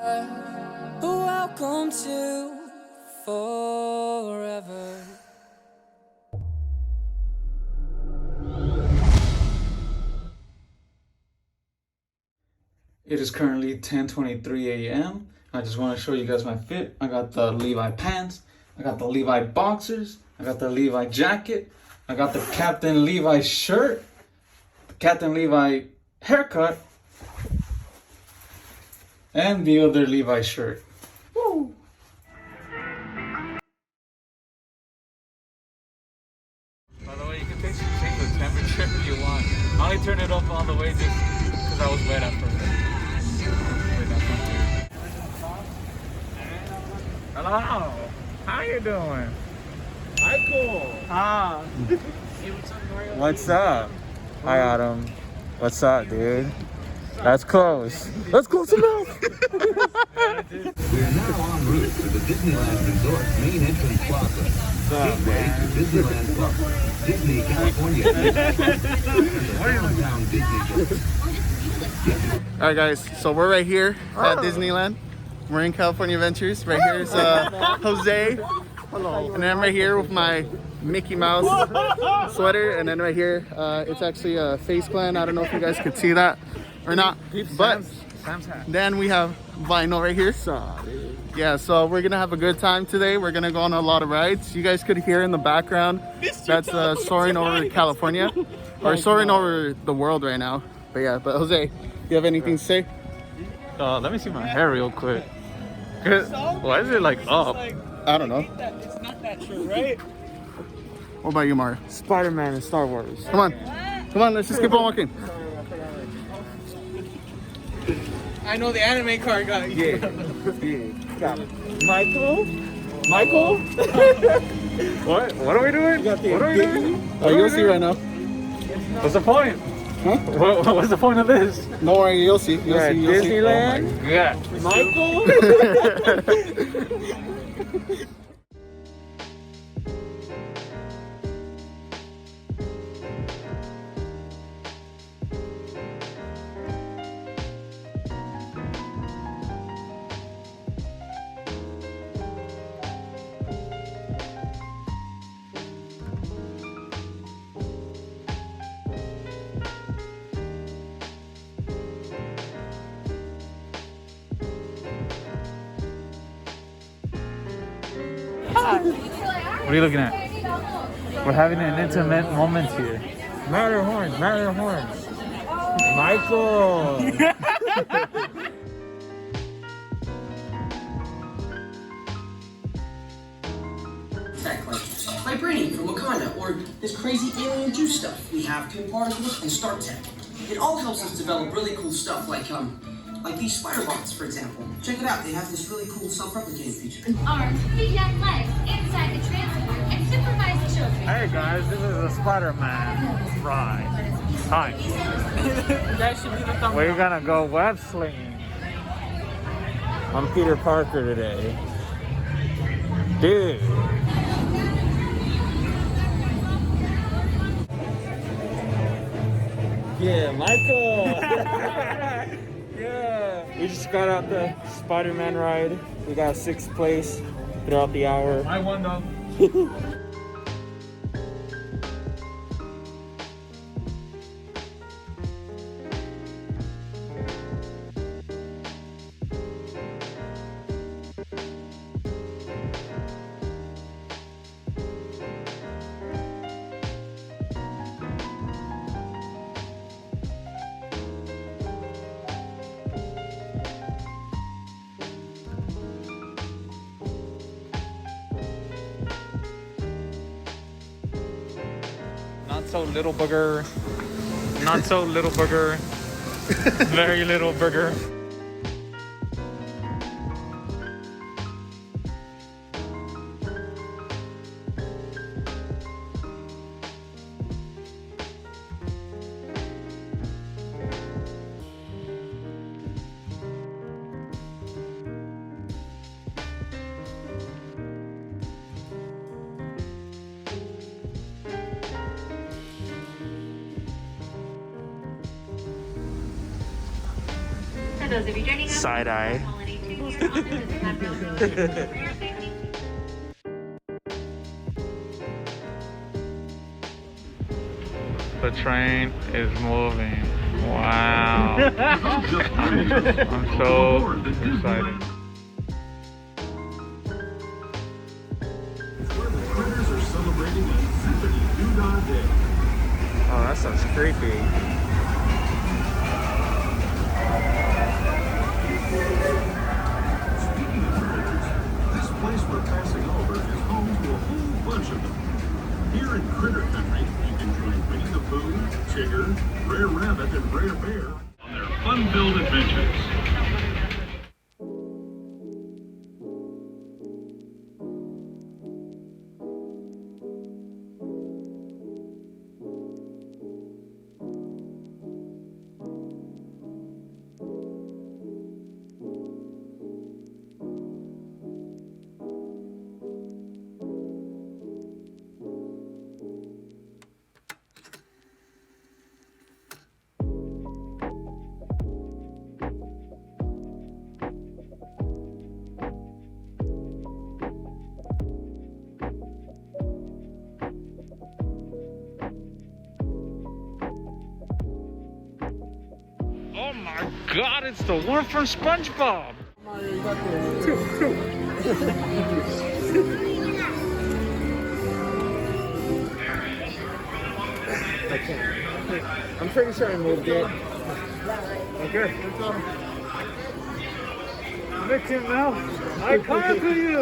Welcome to forever. It is currently 10:23 a.m. I just want to show you guys my fit. I got the Levi pants, I got the Levi boxers, I got the Levi jacket, I got the Captain Levi shirt, the Captain Levi haircut, and the other Levi shirt. Woo! By the way, you can change the temperature if you want. I only turned it up all the way just because I was wet at first. Wait, that's not weird. Hello, how you doing? Michael! Ah. Hey, what's up, Mario? What's up? Hi, Adam. What's up, dude? That's close. Let's go to milk. We're now en route to the Disneyland Resort main entrance plaza. Gateway to Disneyland Park, Disney, California. Downtown Disney. Alright guys, so we're right here at Disneyland. We're in California Adventures. Right here is Jose. Hello. And then I'm right here with my Mickey Mouse sweater. And then right here, it's actually a face plant. I don't know if you guys could see that or not. But then we have Vinyl right here. Yeah, so we're gonna have a good time today. We're gonna go on a lot of rides. You guys could hear in the background, that's soaring over California. Or soaring over the world right now. But yeah, but Jose, you have anything to say? Let me see my hair real quick. Why is it like up? I don't know. It's not that true, right? What about you, Mario? Spider-Man and Star Wars. Come on. Come on, let's just keep on walking. I know the anime card got it. Yeah. Got it. Michael? Michael? What are we doing? What are we doing? Oh, you'll see right now. What's the point? Huh? What's the point of this? Don't worry, you'll see. You'll see. You'll Disneyland? Oh my God. Michael? What are you looking at? We're having an intimate moment here. Matterhorn. Michael! Like Brainy from Wakanda, or this crazy alien juice stuff. We have pin particles and Star Tech. It all helps us develop really cool stuff like these spider bots, for example. Check it out, they have this really cool self-replicating feature. Arms, feet, and legs inside the transport and supervise children. Hey guys, this is a Spider-Man ride. Hi. That should be the thumbnail. We're gonna go web slinging. I'm Peter Parker today. Dude. Yeah, Michael! Yeah! We just got out the Spider-Man ride. We got 6th place throughout the hour. I won though. Not so little booger. Not so little booger. Very little burger. For those of you joining us, Side eye. holiday The train is moving. Wow. I'm so excited. Critters are celebrating a zippity doo-dah day. Oh, that sounds creepy. Speaking of critters, this place we're passing over is home to a whole bunch of them. Here in Critter Country, you can join Winnie the Pooh, Tigger, Rare Rabbit, and Rare Bear on their fun-filled adventures. Oh my god, it's the one from SpongeBob! I can't. I'm pretty sure I moved it. Okay. Victim now, I conquer you!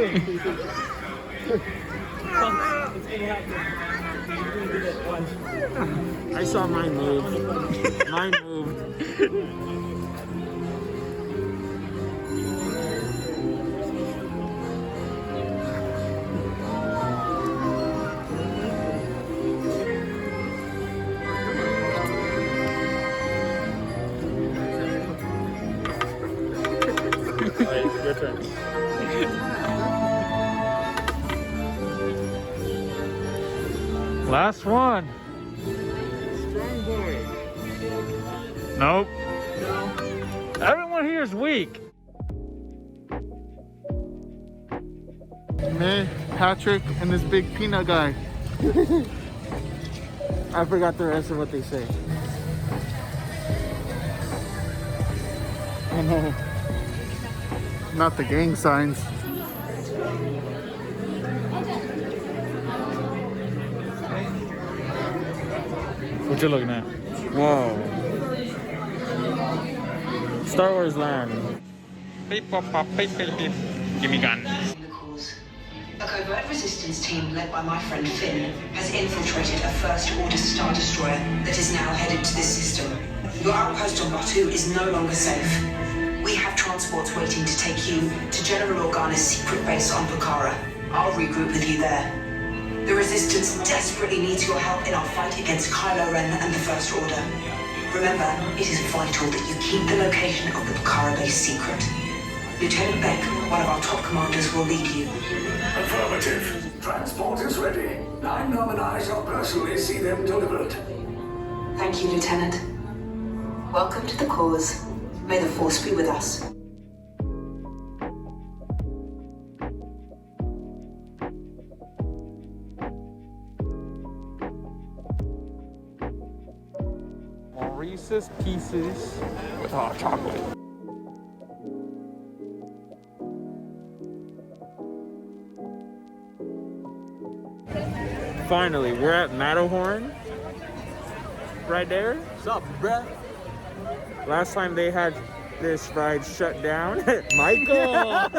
I saw mine move. Mine moved. Alright, your turn. Last one. Strong boy. Nope. Everyone here is weak. Me, Patrick, and this big peanut guy. I forgot the rest of what they say. Oh no. Not the gang signs. What you looking at? Whoa. Star Wars Land. Beep, pop, pop, beep, beep, beep. Give me gun. The cause. A covert resistance team led by my friend Finn has infiltrated a First Order Star Destroyer that is now headed to this system. Your outpost on Batu is no longer safe. We have transports waiting to take you to General Organa's secret base on Bukhara. I'll regroup with you there. The Resistance desperately needs your help in our fight against Kylo Ren and the First Order. Remember, it is vital that you keep the location of the Bukhara base secret. Lieutenant Beck, one of our top commanders, will lead you. Affirmative. Transport is ready. 9 and I shall personally see them delivered. Thank you, Lieutenant. Welcome to the cause. May the Force be with us. Reese's Pieces with hot chocolate. Finally, we're at Matterhorn. Right there. What's up, bruh? Last time they had this ride shut down. Michael!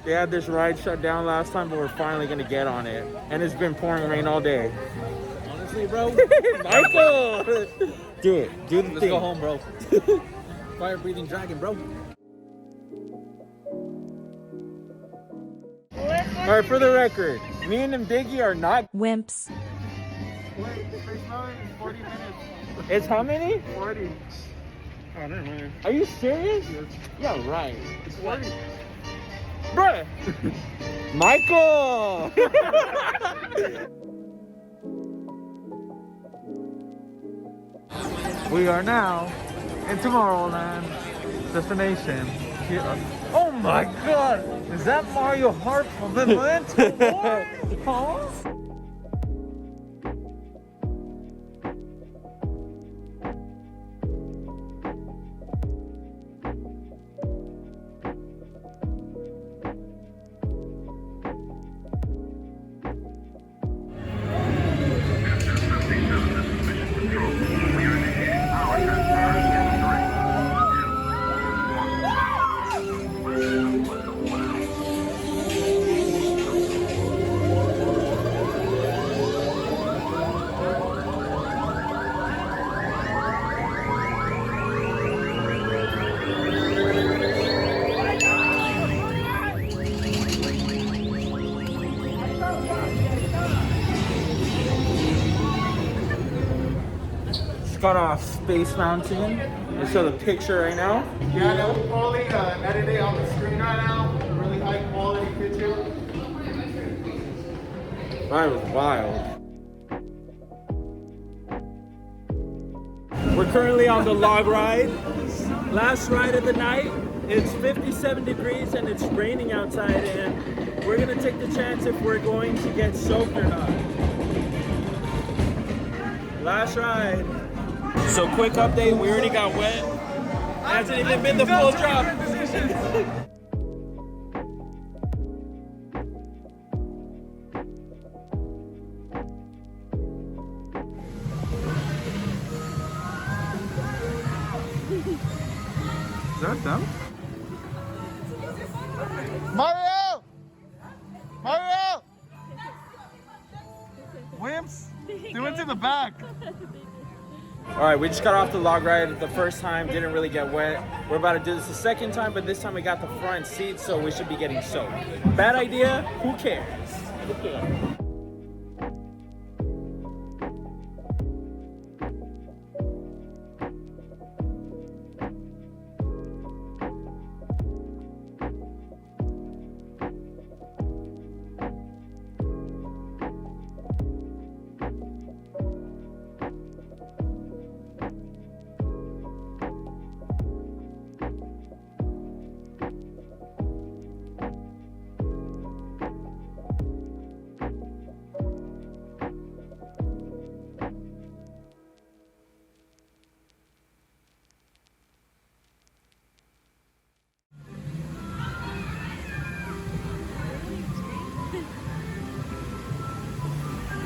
They had this ride shut down last time, but we're finally gonna get on it. And it's been pouring rain all day. Honestly, bro. Michael! Do it. Do the Let's thing. go home, bro. Fire-breathing dragon, bro. Alright, for the record, me and Diggy are not Wimps. Wait, the first time is 40 minutes. It's how many? 40. Oh, never mind. Are you serious? Yeah, right. It's 40. Bruh! Michael! We are now in Tomorrowland destination. Oh my god! Is that Mario Heart from the Mental Boy? Huh? Got off Space Mountain. Let's show the picture right now. Yeah, that was probably edited on the screen right now. A really high quality picture. That was wild. We're currently on the log ride. Last ride of the night. It's 57 degrees and it's raining outside, and we're gonna take the chance if we're going to get soaked or not. Last ride. So quick update, we already got wet. Hasn't even been the full drop. Is that them? Mario! Mario! Wimps? They went to the back. All right, we just got off the log ride the first time, didn't really get wet. We're about to do this the second time, but this time we got the front seat, so we should be getting soaked. Bad idea, who cares?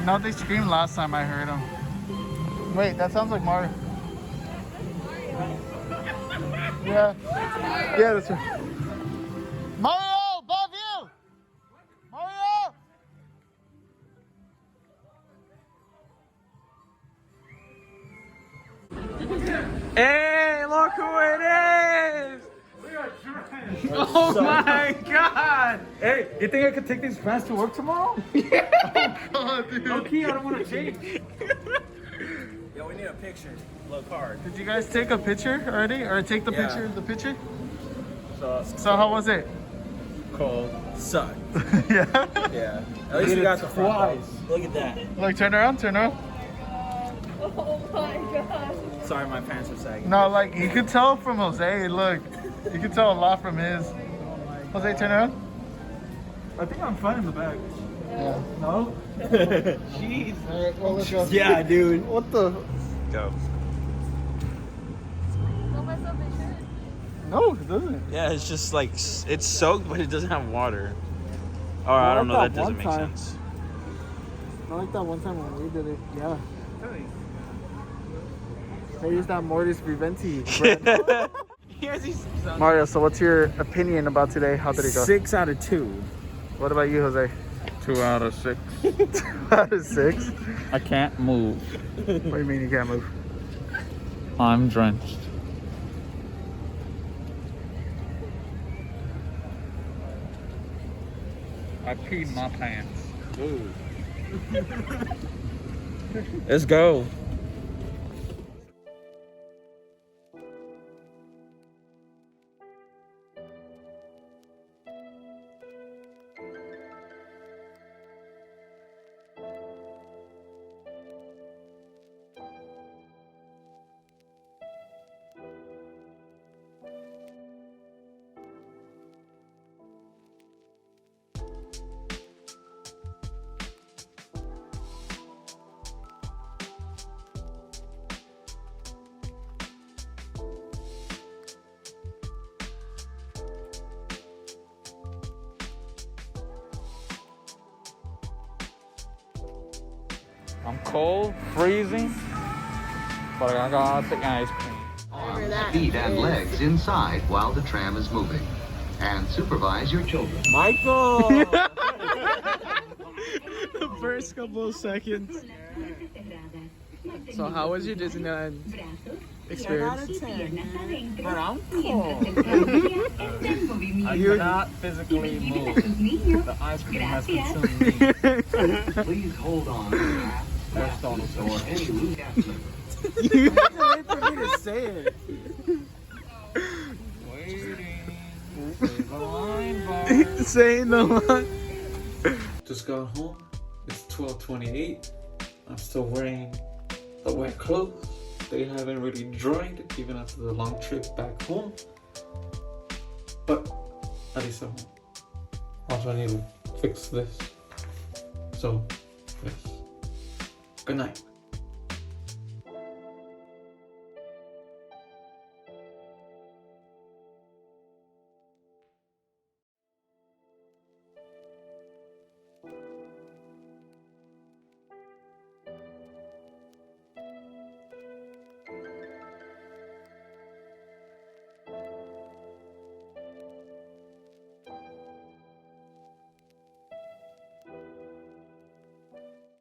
No, they screamed last time I heard them. Wait, that sounds like Mario. Yeah. Yeah, that's right. Mario, above you! Mario! Hey, look who it is! Oh my god! Hey, you think I could take these pants to work tomorrow? Oh god, dude. Okay, I don't want to change. Yo, we need a picture. Look hard. Did you guys take a picture already? Or take the Yeah. picture? So how was it? cold. Sucked. Yeah? Yeah. At least we got the fries. Look at that. Look, turn around. Oh my god. Sorry, my pants are sagging. No, like, you could tell from Jose, look. You could tell a lot from his. Jose, turn around. I think I'm fine in the back. Yeah. No? Jeez. Alright, well, let's go. Yeah, dude. What the? Go. Don't mess up my shirt. No, it doesn't. Yeah, it's just like, it's soaked, but it doesn't have water. Oh, I don't know, that doesn't make sense. Not like that one time when we did it. Yeah. They used that Mortis Viventi brand. Mario, so what's your opinion about today? How did it go? 6 out of 2. What about you, Jose? 2 out of 6. 2 out of 6? I can't move. What do you mean you can't move? I'm drenched. I peed my pants. Let's go. I'm cold, freezing, but I got the ice cream. Arms, feet, and legs inside while the tram is moving. And supervise your children. Michael! The first couple of seconds. So how was your Disneyland experience? But I'm cold. I cannot physically move. The ice cream has consumed me. Please hold on to the Rest on the or any loose cast member. You have to wait for me to say it. Waiting. Say the line, bar. Saying the line. Just got home. It's 12:28. I'm still wearing the wet clothes. They haven't really dried even after the long trip back home. But at least I'm home. Also, I need to fix this. So, yes. Good night.